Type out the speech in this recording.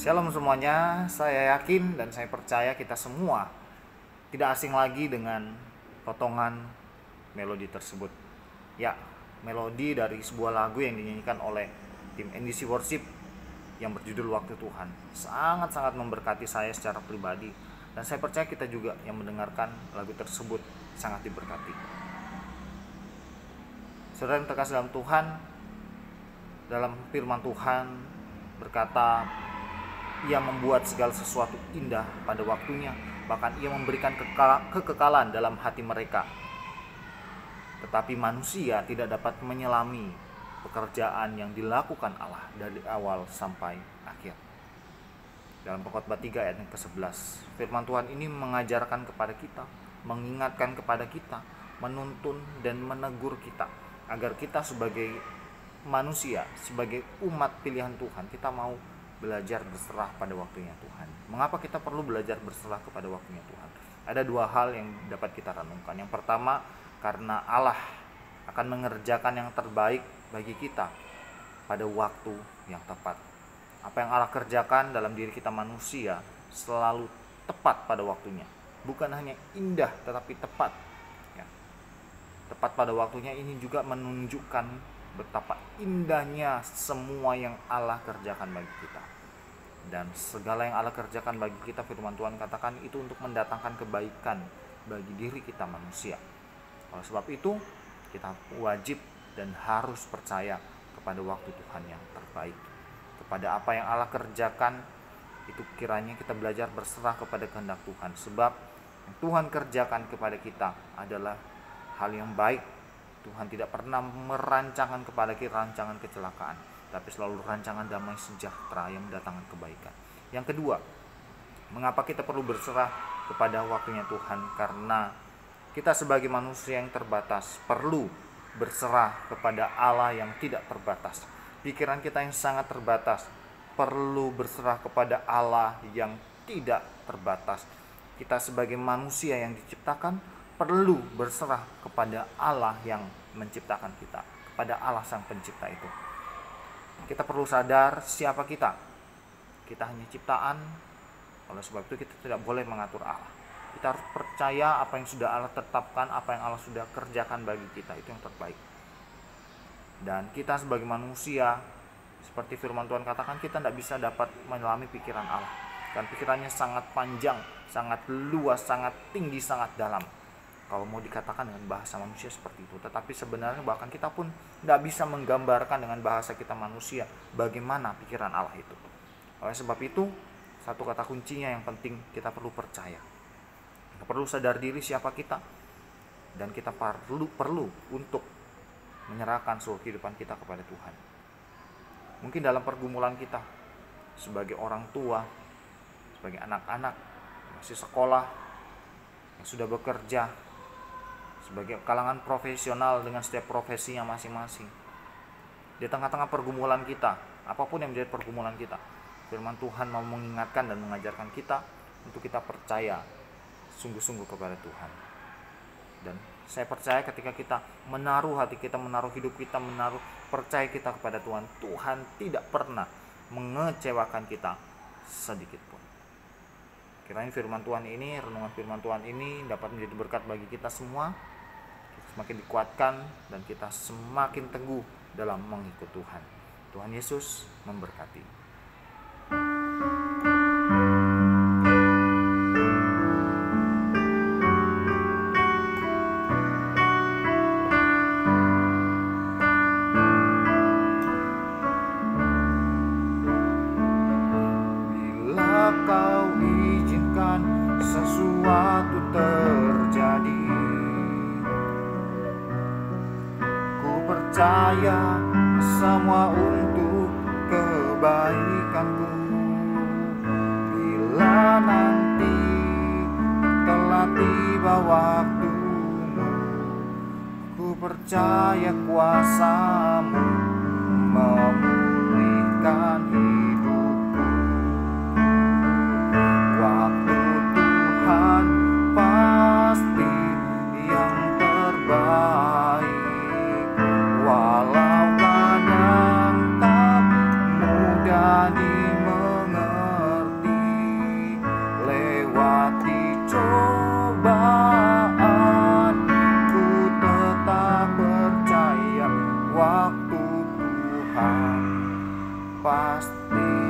Shalom semuanya, saya yakin dan saya percaya kita semua tidak asing lagi dengan potongan melodi tersebut. Ya, melodi dari sebuah lagu yang dinyanyikan oleh tim NDC Worship yang berjudul Waktu Tuhan. Sangat-sangat memberkati saya secara pribadi, dan saya percaya kita juga yang mendengarkan lagu tersebut sangat diberkati. Saudara yang terkasih dalam Tuhan, dalam firman Tuhan berkata, Ia membuat segala sesuatu indah pada waktunya, bahkan Ia memberikan kekekalan dalam hati mereka. Tetapi manusia tidak dapat menyelami pekerjaan yang dilakukan Allah dari awal sampai akhir. Dalam Pengkhotbah 3 ayat yang ke-11, firman Tuhan ini mengajarkan kepada kita, mengingatkan kepada kita, menuntun dan menegur kita, agar kita sebagai manusia, sebagai umat pilihan Tuhan, kita mau belajar berserah pada waktunya Tuhan. Mengapa kita perlu belajar berserah kepada waktunya Tuhan? Ada dua hal yang dapat kita renungkan. Yang pertama, karena Allah akan mengerjakan yang terbaik bagi kita pada waktu yang tepat. Apa yang Allah kerjakan dalam diri kita manusia selalu tepat pada waktunya. Bukan hanya indah tetapi tepat. Ya. Tepat pada waktunya ini juga menunjukkan betapa indahnya semua yang Allah kerjakan bagi kita. Dan segala yang Allah kerjakan bagi kita, firman Tuhan katakan itu untuk mendatangkan kebaikan bagi diri kita manusia. Oleh sebab itu, kita wajib dan harus percaya kepada waktu Tuhan yang terbaik. Kepada apa yang Allah kerjakan, itu kiranya kita belajar berserah kepada kehendak Tuhan. Sebab yang Tuhan kerjakan kepada kita adalah hal yang baik. Tuhan tidak pernah merancangkan kepada kita rancangan kecelakaan, tapi selalu rancangan damai sejahtera yang mendatangkan kebaikan. Yang kedua, mengapa kita perlu berserah kepada waktunya Tuhan? Karena kita sebagai manusia yang terbatas perlu berserah kepada Allah yang tidak terbatas. Pikiran kita yang sangat terbatas perlu berserah kepada Allah yang tidak terbatas. Kita sebagai manusia yang diciptakan perlu berserah kepada Allah yang menciptakan kita, kepada Allah sang pencipta itu. Kita perlu sadar siapa kita. Kita hanya ciptaan. Oleh sebab itu kita tidak boleh mengatur Allah. Kita harus percaya apa yang sudah Allah tetapkan, apa yang Allah sudah kerjakan bagi kita, itu yang terbaik. Dan kita sebagai manusia, seperti firman Tuhan katakan, kita tidak bisa dapat menyelami pikiran Allah. Dan pikirannya sangat panjang, sangat luas, sangat tinggi, sangat dalam. Kalau mau dikatakan dengan bahasa manusia seperti itu. Tetapi sebenarnya bahkan kita pun tidak bisa menggambarkan dengan bahasa kita manusia bagaimana pikiran Allah itu. Oleh sebab itu, satu kata kuncinya yang penting, kita perlu percaya. Kita perlu sadar diri siapa kita. Dan kita perlu untuk menyerahkan seluruh kehidupan kita kepada Tuhan. Mungkin dalam pergumulan kita sebagai orang tua, sebagai anak-anak, masih sekolah, yang sudah bekerja, sebagai kalangan profesional dengan setiap profesinya masing-masing. Di tengah-tengah pergumulan kita, apapun yang menjadi pergumulan kita, firman Tuhan mau mengingatkan dan mengajarkan kita untuk kita percaya sungguh-sungguh kepada Tuhan. Dan saya percaya ketika kita menaruh hati kita, menaruh hidup kita, menaruh percaya kita kepada Tuhan, Tuhan tidak pernah mengecewakan kita sedikit pun. Kiranya firman Tuhan ini, renungan firman Tuhan ini dapat menjadi berkat bagi kita semua. Kita semakin dikuatkan dan kita semakin teguh dalam mengikut Tuhan. Tuhan Yesus memberkati. Bila kau izinkan sesuatu terjadi, ku percaya semua untuk kebaikanku. Bila nanti telah tiba waktumu, ku percaya kuasa-Mu memulihkan hidupku. Waktu Tuhan pasti yang terbaik, walau kadang tak mudah dimengerti. Tuhan pasti